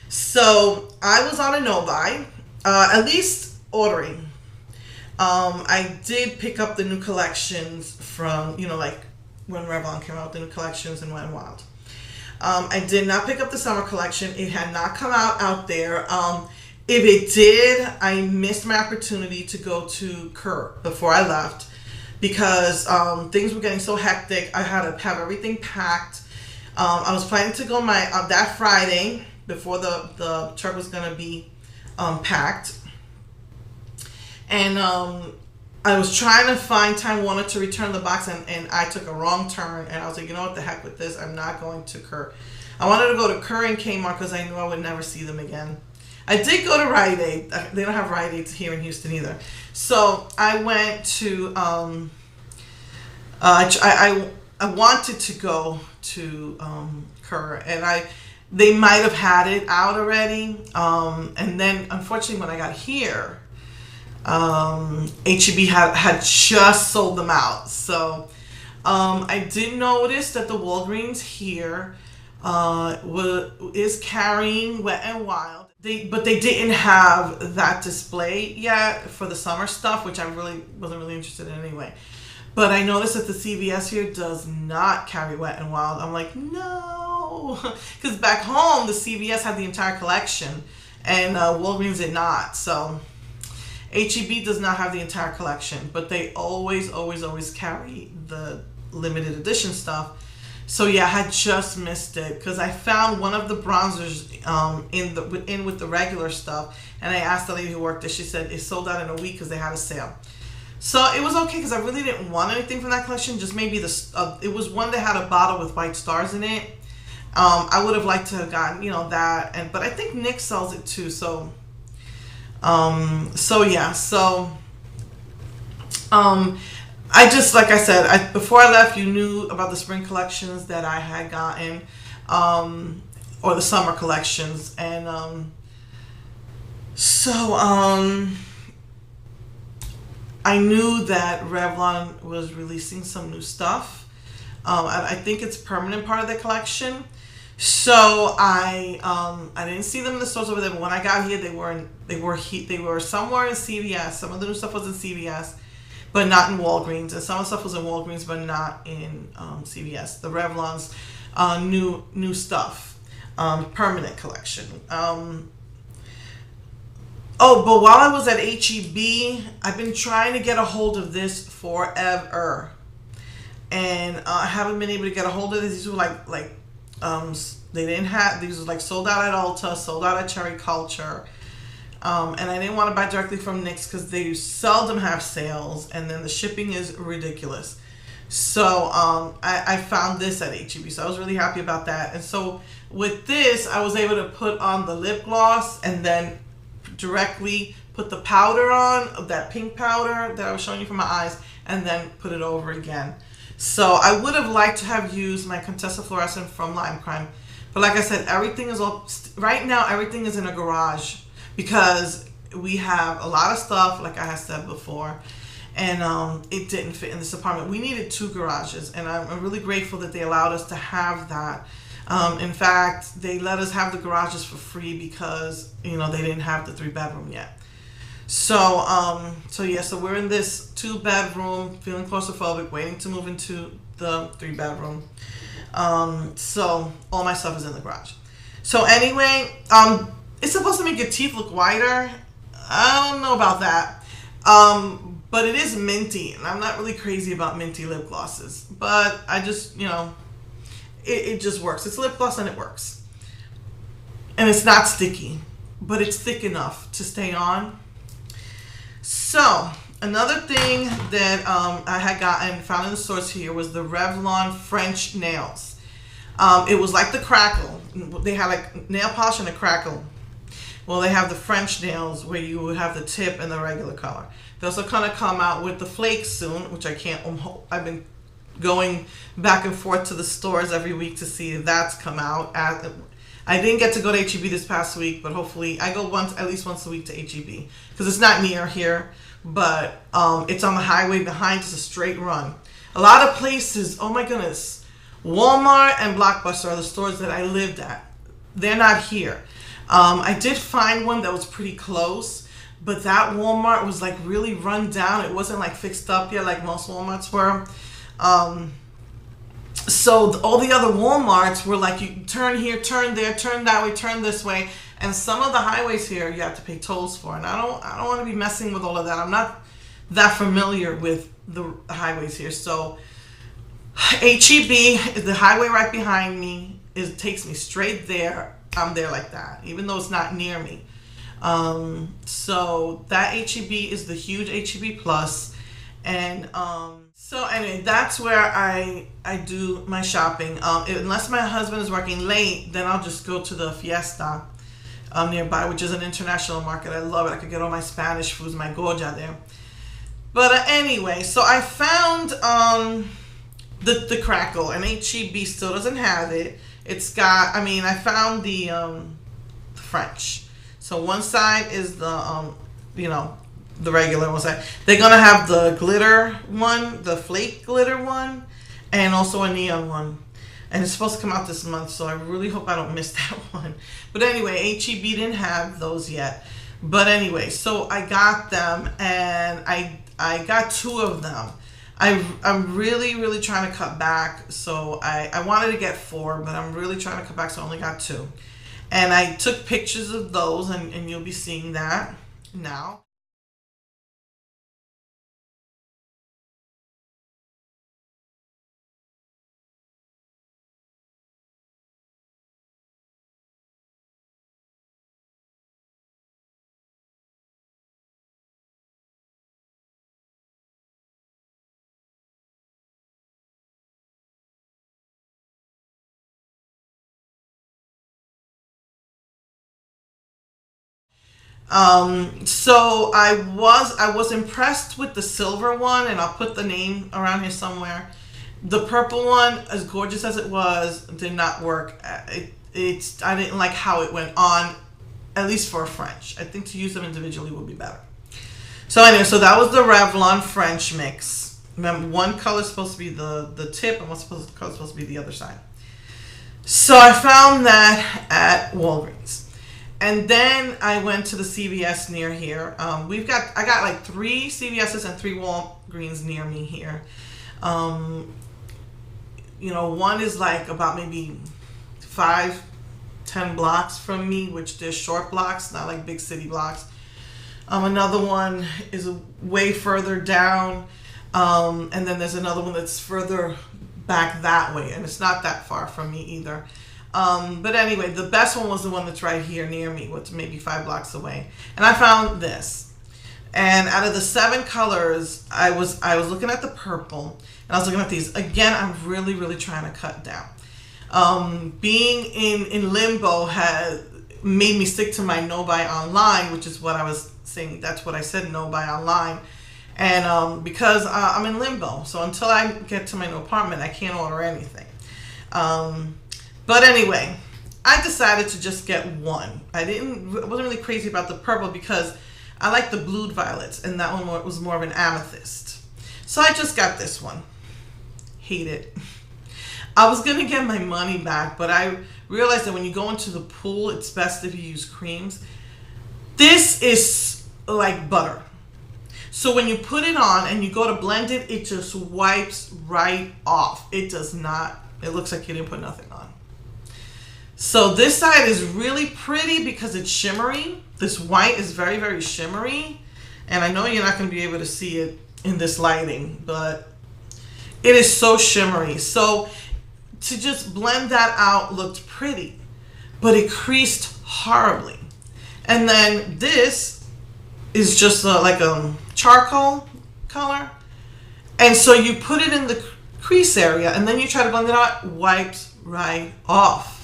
So I was on a no buy, at least ordering. I did pick up the new collections from, like when Revlon came out, the new collections and Wet n Wild. I did not pick up the summer collection. It had not come out there. If it did, I missed my opportunity to go to Kerr before I left because things were getting so hectic. I had to have everything packed. I was planning to go that Friday before the truck was going to be packed. And I was trying to find time, wanted to return the box, and I took a wrong turn. And I was like, you know what, the heck with this. I'm not going to Kerr. I wanted to go to Kerr and Kmart because I knew I would never see them again. I did go to Rite Aid. They don't have Rite Aids here in Houston either. So I went to, I wanted to go to Kerr, and they might have had it out already. And then, unfortunately, when I got here, HEB had just sold them out. So I did notice that the Walgreens here is carrying Wet n Wild. But they didn't have that display yet for the summer stuff, which I really wasn't really interested in anyway. But I noticed that the CVS here does not carry Wet n Wild. I'm like, no, because back home the CVS had the entire collection, and Walgreens did not. So HEB does not have the entire collection, but they always carry the limited edition stuff. So yeah, I had just missed it because I found one of the bronzers in with the regular stuff, and I asked the lady who worked there. She said it sold out in a week because they had a sale. So it was okay because I really didn't want anything from that collection. Just maybe it was one that had a bottle with white stars in it. I would have liked to have gotten that, but I think Nick sells it too. So yeah, I just, like I said, before I left, you knew about the spring collections that I had gotten, or the summer collections, and I knew that Revlon was releasing some new stuff. I think it's permanent part of the collection. So I didn't see them in the stores over there, but when I got here, they were somewhere in CVS. Some of the new stuff was in CVS, but not in Walgreens, and some of the stuff was in Walgreens, but not in CVS. The Revlon's new stuff, permanent collection. But while I was at HEB, I've been trying to get a hold of this forever, and I haven't been able to get a hold of this. These were they didn't have, these were sold out at Ulta, sold out at Cherry Culture. And I didn't want to buy directly from NYX because they seldom have sales, and then the shipping is ridiculous. So I found this at HEB, so I was really happy about that. And so with this, I was able to put on the lip gloss and then directly put the powder on, that pink powder that I was showing you for my eyes, and then put it over again. So I would have liked to have used my Contessa Fluorescent from Lime Crime, but like I said, everything is right now everything is in a garage because we have a lot of stuff, like I had said before, and it didn't fit in this apartment. We needed 2 garages, and I'm really grateful that they allowed us to have that. In fact, they let us have the garages for free because they didn't have the 3-bedroom yet. So yeah, so we're in this 2-bedroom, feeling claustrophobic, waiting to move into the 3-bedroom. So all my stuff is in the garage. So anyway, it's supposed to make your teeth look whiter. I don't know about that. But it is minty, and I'm not really crazy about minty lip glosses. But I just, it just works. It's lip gloss and it works. And it's not sticky, but it's thick enough to stay on. So another thing that I had found in the stores here was the Revlon French nails. It was like the crackle. They had like nail polish and a crackle. Well, they have the French nails where you would have the tip and the regular color. They also kind of come out with the flakes soon, which I can't. I've been going back and forth to the stores every week to see if that's come out. I didn't get to go to HEB this past week, but hopefully I go at least once a week to HEB because it's not near here, but it's on the highway behind. It's a straight run. A lot of places, oh my goodness, Walmart and Blockbuster are the stores that I lived at. They're not here. I did find one that was pretty close, but that Walmart was like really run down. It wasn't like fixed up yet like most Walmarts were. So all the other Walmarts were like, you turn here, turn there, turn that way, turn this way. And some of the highways here you have to pay tolls for. And I don't want to be messing with all of that. I'm not that familiar with the highways here. So HEB, the highway right behind me, takes me straight there. I'm there like that, even though it's not near me. So that HEB is the huge HEB Plus. And so anyway, that's where I do my shopping. Unless my husband is working late, then I'll just go to the Fiesta nearby, which is an international market. I love it. I could get all my Spanish foods, my goja there. But anyway, so I found the crackle, and HEB still doesn't have it. It's got, I found the French. So one side is the the regular one side. They're gonna have the glitter one, the flake glitter one, and also a neon one. And it's supposed to come out this month, so I really hope I don't miss that one. But anyway, HEB didn't have those yet. But anyway, so I got them, and I got 2 of them. I'm really trying to cut back, so I wanted to get 4, but I'm really trying to cut back, so I only got 2. And I took pictures of those, and you'll be seeing that now. So I was impressed with the silver one, and I'll put the name around here somewhere. The purple one, as gorgeous as it was, did not work. I didn't like how it went on, at least for a French. I think to use them individually would be better. So anyway, so that was the Revlon French mix. Remember, one color is supposed to be the tip, and one color is supposed to be the other side. So I found that at Walgreens. And then I went to the CVS near here. I got like 3 CVS's and 3 Walgreens near me here. One is like about maybe 5-10 blocks from me, which they're short blocks, not like big city blocks. Another one is way further down. And then there's another one that's further back that way, and it's not that far from me either. But anyway, the best one was the one that's right here near me, which maybe 5 blocks away. And I found this. And out of the 7 colors, I was looking at the purple, and I was looking at these. Again, I'm really trying to cut down. Being in limbo had made me stick to my no buy online, which is what I was saying. That's what I said, no buy online. And because I'm in limbo, so until I get to my new apartment, I can't order anything. But anyway, I decided to just get one. I wasn't really crazy about the purple because I like the blued violets, and that one was more of an amethyst. So I just got this one. Hate it. I was gonna get my money back, but I realized that when you go into the pool, it's best if you use creams. This is like butter. So when you put it on and you go to blend it, it just wipes right off. It does not. It looks like you didn't put nothing on. So this side is really pretty because it's shimmery. This white is very shimmery. And I know you're not going to be able to see it in this lighting, but it is so shimmery. So to just blend that out looked pretty, but it creased horribly. And then this is just like a charcoal color. And so you put it in the crease area, and then you try to blend it out, wipes right off.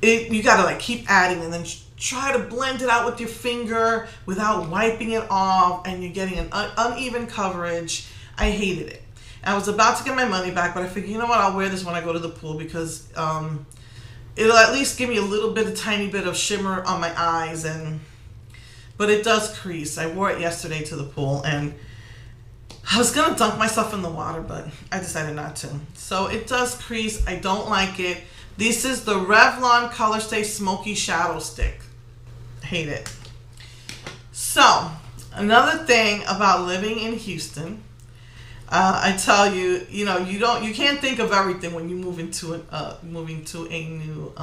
You gotta like keep adding, and then try to blend it out with your finger without wiping it off, and you're getting an uneven coverage. I hated it. I was about to get my money back, but I figured, you know what, I'll wear this when I go to the pool because it'll at least give me a tiny bit of shimmer on my eyes, but it does crease. I wore it yesterday to the pool, and I was gonna dunk myself in the water, but I decided not to. So it does crease. I don't like it, This is the Revlon Colorstay Smokey Shadow Stick. Hate it. So, another thing about living in Houston, I tell you, you can't think of everything when you move into a new,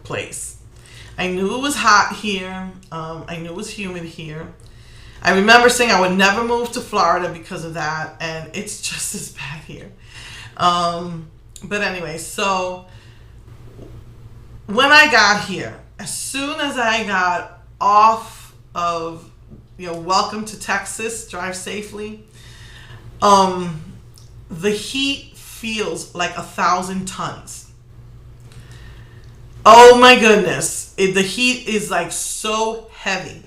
place. I knew it was hot here. I knew it was humid here. I remember saying I would never move to Florida because of that, and it's just as bad here. But anyway, so when I got here, as soon as I got off of, welcome to Texas, drive safely, the heat feels like 1,000 tons. Oh my goodness. The heat is like so heavy.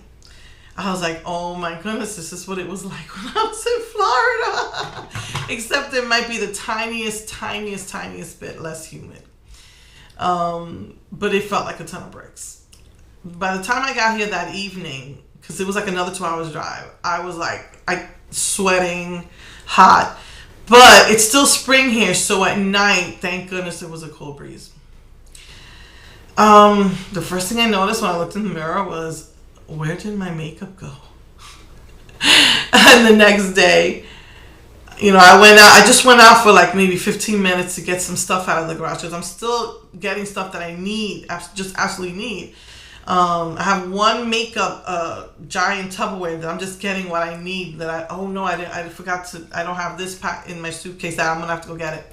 I was like, oh my goodness, this is what it was like when I was in Florida. Except it might be the tiniest bit less humid. But it felt like a ton of bricks. By the time I got here that evening, because it was like another 2 hours drive, I was like, sweating, hot. But it's still spring here, so at night, thank goodness it was a cold breeze. The first thing I noticed when I looked in the mirror was, where did my makeup go? And the next day, I just went out for like maybe 15 minutes to get some stuff out of the garage, because I'm still getting stuff that I need, just absolutely need. I have one makeup giant Tupperware that I'm just getting what I need. I don't have this pack in my suitcase. That I'm gonna have to go get it.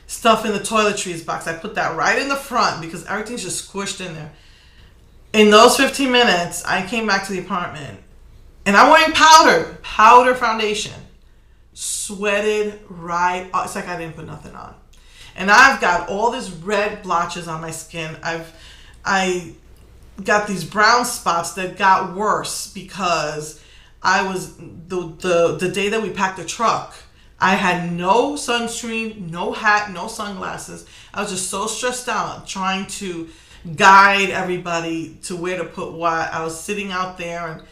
Stuff in the toiletries box, I put that right in the front because everything's just squished in there. In those 15 minutes, I came back to the apartment and I'm wearing powder foundation. Sweated right off. It's like I didn't put nothing on. And I've got all these red blotches on my skin. I got these brown spots that got worse because I was, the day that we packed the truck, I had no sunscreen, no hat, no sunglasses. I was just so stressed out trying to guide everybody to where to put what. I was sitting out there and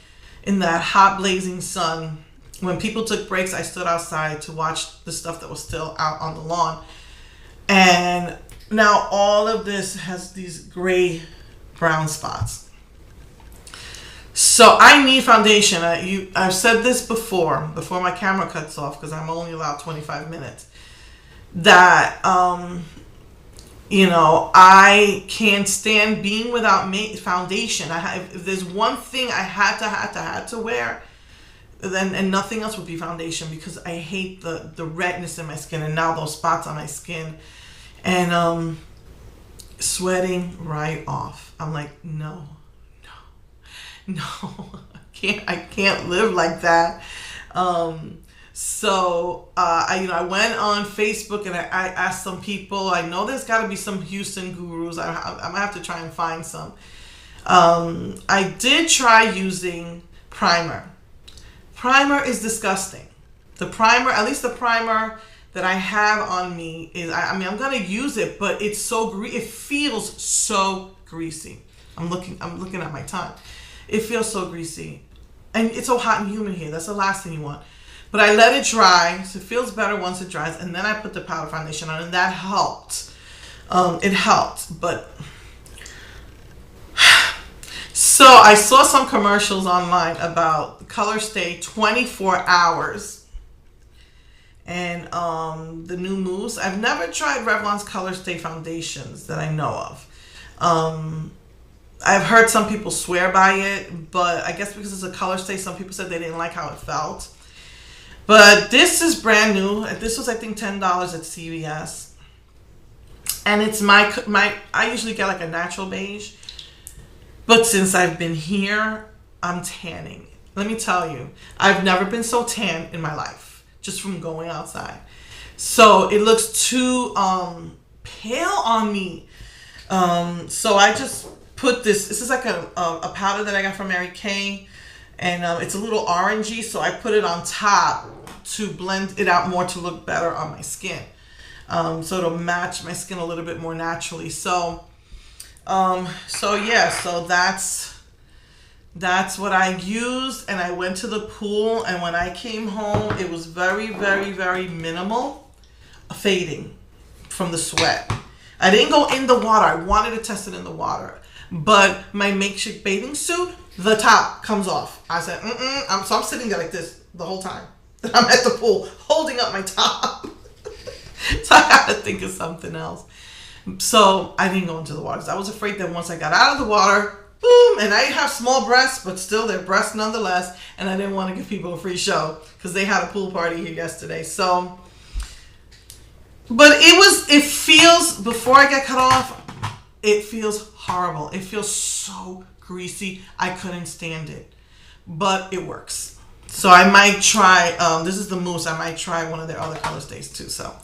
in that hot blazing sun. When people took breaks, I stood outside to watch the stuff that was still out on the lawn. And now all of this has these gray brown spots. So I need foundation. I've said this before my camera cuts off, because I'm only allowed 25 minutes, that I can't stand being without foundation. If there's one thing I had to wear, and nothing else would be foundation, because I hate the redness in my skin, and now those spots on my skin, and sweating right off. I'm like, no, I can't live like that. So I went on Facebook and I asked some people. I know there's got to be some Houston gurus. I'm gonna have to try and find some. I did try using primer. Primer is disgusting. At least the primer that I have on me is, I'm gonna use it, but it's so it feels so greasy. I'm looking at my tongue. It feels so greasy, and it's so hot and humid here. That's the last thing you want. But I let it dry, so it feels better once it dries, and then I put the powder foundation on, and that helped. It helped, but so I saw some commercials online about Colorstay 24 hours and the new mousse. I've never tried Revlon's Colorstay foundations that I know of. I've heard some people swear by it, but I guess because it's a Colorstay, some people said they didn't like how it felt. But this is brand new. This was, I think, $10 at CVS. And it's I usually get like a natural beige. But since I've been here, I'm tanning. Let me tell you, I've never been so tan in my life, just from going outside. So it looks too pale on me. So I just put this is like a powder that I got from Mary Kay, and it's a little orangey, so I put it on top to blend it out more, to look better on my skin, so it'll match my skin a little bit more naturally. So that's what I used, and I went to the pool, and when I came home, it was very, very, very minimal fading. from the sweat. I didn't go in the water. I wanted to test it in the water. But my makeshift bathing suit, the top comes off. I said, so I'm sitting there like this the whole time. I'm at the pool holding up my top. So I had to think of something else. So I didn't go into the water because I was afraid that once I got out of the water, boom, and I have small breasts, but still they're breasts nonetheless. And I didn't want to give people a free show because they had a pool party here yesterday. So, but it feels, before I get cut off, it feels horrible. It feels so greasy. I couldn't stand it, but it works. So I might try, this is the mousse. I might try one of their other Colorstays too. So